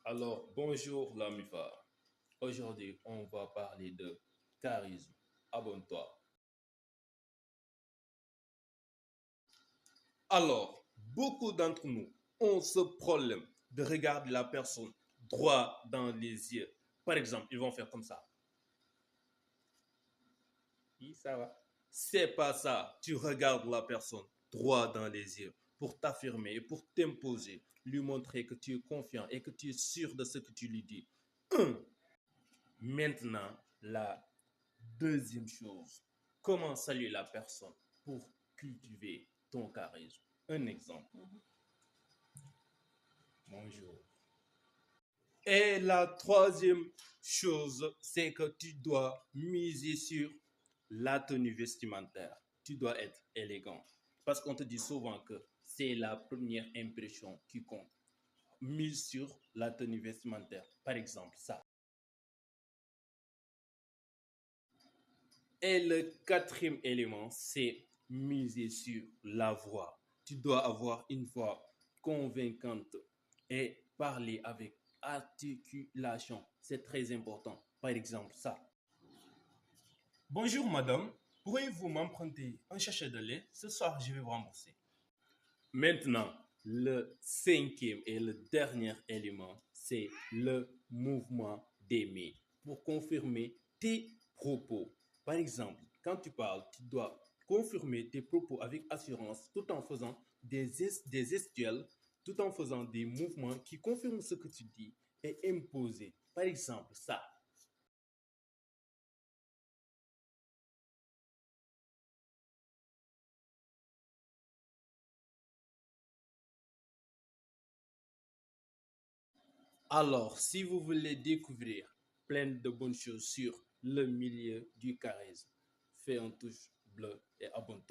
Alors, bonjour la MIFA. Aujourd'hui, on va parler de charisme. Abonne-toi. Alors, beaucoup d'entre nous ont ce problème de regarder la personne droit dans les yeux. Par exemple, ils vont faire comme ça. Oui, ça va. C'est pas ça. Tu regardes la personne droit dans les yeux pour t'affirmer et pour t'imposer, lui montrer que tu es confiant et que tu es sûr de ce que tu lui dis. Maintenant, la deuxième chose, comment saluer la personne pour cultiver ton charisme. Un exemple. Bonjour. Et la troisième chose, c'est que tu dois miser sur la tenue vestimentaire. Tu dois être élégant. Parce qu'on te dit souvent que c'est la première impression qui compte. Mise sur la tenue vestimentaire. Par exemple, ça. Et le quatrième élément, c'est miser sur la voix. Tu dois avoir une voix convaincante et parler avec articulation. C'est très important. Par exemple, ça. Bonjour madame, pourriez-vous m'emprunter un sachet de lait? Ce soir, je vais vous rembourser. Maintenant, le cinquième et le dernier élément, c'est le mouvement des mains pour confirmer tes propos. Par exemple, quand tu parles, tu dois confirmer tes propos avec assurance tout en faisant des gestuels, tout en faisant des mouvements qui confirment ce que tu dis et imposer. Par exemple, ça. Alors, si vous voulez découvrir plein de bonnes choses sur le milieu du charisme, fais un touche bleu et abonne-toi.